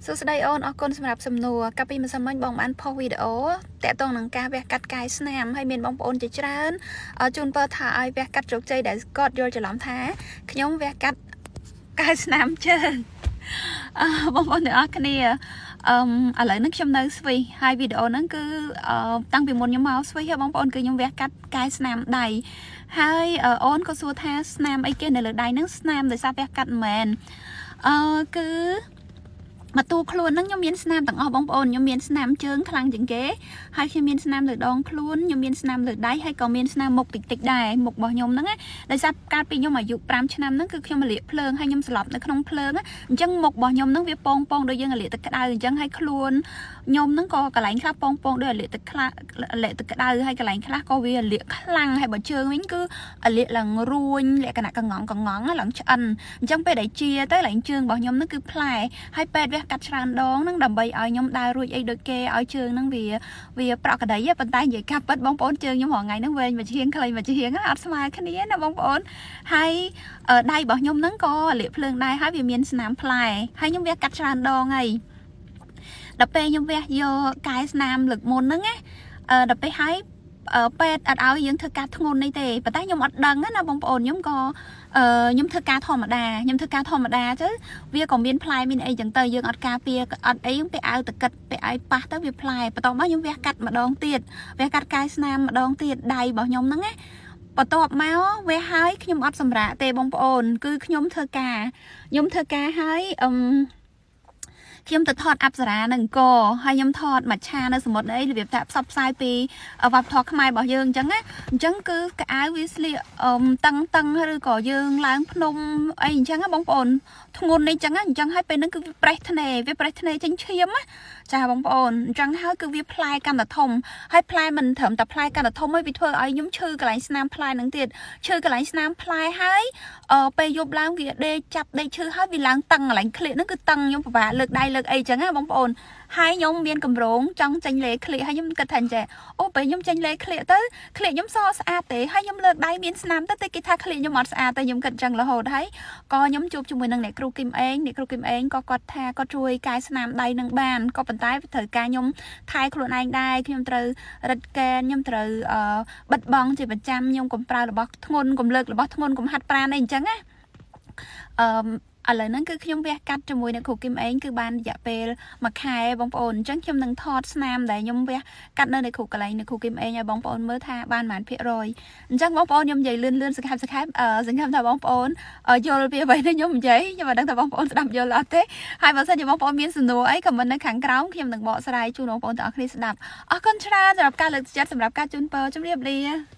សួស្តីអូនអរគុណសម្រាប់សំណួរកាលពីម្សិលមិញបងបានផុសវីដេអូតាក់ទងនឹងការវះកាត់កាយស្នាមហើយមានបងប្អូនជាច្រើនជូនពរថាឲ្យវះកាត់ជោគជ័យដែលគាត់យល់ច្រឡំថាខ្ញុំវះកាត់កាយស្នាមជើងបងប្អូនទាំងអស់គ្នាឥឡូវនេះខ្ញុំនៅស្វីសហើយវីដេអូហ្នឹងគឺតាំងពីមុនខ្ញុំមកស្វីសហើយបងប្អូនគឺខ្ញុំវះកាត់កាយស្នាមដៃហើយអូនក៏សួរថាស្នាមអីគេនៅលើដៃហ្នឹងស្នាមដោយសារវះកាត់មិនមែនគឺមកទូខ្លួនហ្នឹងខ្ញុំមានស្នាមទាំងអស់បងប្អូនខ្ញុំមានស្នាមជើងខ្លាំងជាងគេហើយខ្ញុំមានស្នាមលើដងខ្លួនខ្ញុំមានស្នាមលើដៃហើយក៏មានស្នាមមុខតិចតិចដែរមុខរបស់ខ្ញុំហ្នឹងដោយសារកាលពីខ្ញុំអាយុ5ឆ្នាំហ្នឹងគឺខ្ញុំលាកភ្លើងហើយខ្ញុំស្លាប់នៅក្នុងភ្លើងអញ្ចឹងមុខរបស់ខ្ញុំហ្នឹងវាពងដូចយើងលាកទឹកក្តៅអញ្ចឹងហើយខ្លួនខ្ញុំហ្នឹងក៏កន្លែងខ្លះពងដូចលាកទឹកខ្លះលាកទឹកក្តៅហើយកន្លែងខ្លះក៏វាលាកខ្លាំងហើយបើជើងវិញគឺលាកឡើងរួញលក្ខណៈកងងឡើងឆ្អិនអញ្ចឹងពេលដែលជាទៅឡើងជើងរបស់ខ្ញុំហ្នឹងគឺផ្លែហើយពេទ្យកាត់ច្រើនដងហ្នឹងដើម្បីឲ្យខ្ញុំដើររួចអីដូចគេឲ្យជើងហ្នឹងវាប្រក់ក្តីប៉ុន្តែនិយាយកាប់ពិតបងប្អូនជើងខ្ញុំរងថ្ងៃហ្នឹងវែងមួយជាងខ្លីមួយជាងអត់ស្មើគ្នាណាបងប្អូនហើយដៃរបស់ខ្ញុំហ្នឹងក៏លាកភ្លើងដែរហើយវាមានស្នាមផ្លែហើយខ្ញុំវះកាត់ច្រើនដងហើយដល់ពេលខ្ញុំវះយកកាយស្នាមលើកមុនហ្នឹងណាដល់ពេលហើយពេទ្យអត់ឲ្យយើងធ្វើការធ្ងន់នេះទេប៉ុន្តែខ្ញុំអត់ដឹងណាបងប្អូនខ្ញុំក៏ខ្ញុំធ្វើការធម្មតាទៅវាក៏មានផ្លែមានអីចឹងទៅយើងអត់ការពារអត់អីទៅអាវតកិតទៅឲ្យប៉ះទៅវាផ្លែបន្ទាប់មកខ្ញុំវះកាត់ម្ដងទៀតវះកាត់កាយស្នាមម្ដងទៀតដៃរបស់ខ្ញុំហ្នឹងណាបន្ទាប់មកវះហើយខ្ញុំអត់សម្រាកទេបងប្អូនគឺខ្ញុំធ្វើការហើយខ្ញុំទៅថតអប្សរានៅអង្គរហើយខ្ញុំថតមួយឆានៅសមុទ្រអីរបៀបថាផ្សព្វផ្សាយពីវប្បធម៌ខ្មែររបស់យើងអញ្ចឹងណាអញ្ចឹងគឺកៅអៅវាស្លៀកតឹងឬក៏យើងឡើងភ្នំអីអញ្ចឹងណាបងប្អូនធ្ងន់នេះអញ្ចឹងហើយពេលហ្នឹងគឺវាប្រេះធ្នេចេញឈាមណាចាបងប្អូនអញ្ចឹងហើយគឺវាផ្លែកាន់តែធំហើយផ្លែមិនត្រឹមតែផ្លែកាន់តែធំទេវាធ្វើឲ្យខ្ញុំឈឺកន្លែងស្នាមផ្លែហ្នឹងទៀតឈឺកន្លែងស្នាមផ្លែហើយពេលយប់ឡើងវាដេកចាប់ដេកឈឺហើយវាឡើងតឹងកន្លែងក្លៀកហ្នឹងគឺតឹងខ្ញុំពិបាកលើកដៃលើកអីចឹងណាបងប្អូនហើយខ្ញុំមានកម្រងចង់ចេញលេក្លៀកហើយខ្ញុំគិតថាចេះអូពេលខ្ញុំចេញលេក្លៀកទៅក្លៀកខ្ញុំសស្អាតទេហើយខ្ញុំលើកដៃមានស្នាមទៅគេថាក្លៀកខ្ញុំអត់ស្អាតទេខ្ញុំគិតចឹងរហូតហើយក៏ខ្ញុំជួបជាមួយនឹងអ្នកគ្រូគឹមអេងក៏គាត់ថាគាត់ជួយកែស្នាមដៃនឹងបានក៏ប៉ុន្តែត្រូវការខ្ញុំថែខ្លួនឯងដែរខ្ញុំត្រូវរឹតកែនខ្ញុំត្រូវបិទបង់ជាប្រចាំខ្ញុំកុំប្រើរបស់ធ្ងន់កុំលើករបស់ធ្ងន់កុំហាត់ប្រាណអីអញ្ចឹងណាឥឡូវហ្នឹងគឺខ្ញុំវះកាត់ជាមួយនៅគ្រូគឹមអេងគឺបានរយៈពេល1ខែបងប្អូនអញ្ចឹងខ្ញុំនឹងថតស្នាមដែលខ្ញុំវះកាត់នៅគ្រូកន្លែងនៅគ្រូគឹមអេងឲ្យបងប្អូនមើលថាបានប៉ុន្មានភាគរយអញ្ចឹងបងប្អូនខ្ញុំនិយាយលឿនសង្ខេបសង្ឃឹមថាបងប្អូនយល់ពីអ្វីដែលខ្ញុំនិយាយខ្ញុំមិនដឹងថាបងប្អូនស្ដាប់យល់អត់ទេហើយបើសិនជាបងប្អូនមានសំណួរអីខមមិននៅខាងក្រោមខ្ញុំនឹងបកស្រាយជូនបងប្អូនទាំងអស់គ្នាស្ដាប់អរគុណច្រើនសម្រាប់ការលើកទឹកចិត្តសម្រាប់ការជូនពរជម្រាបលា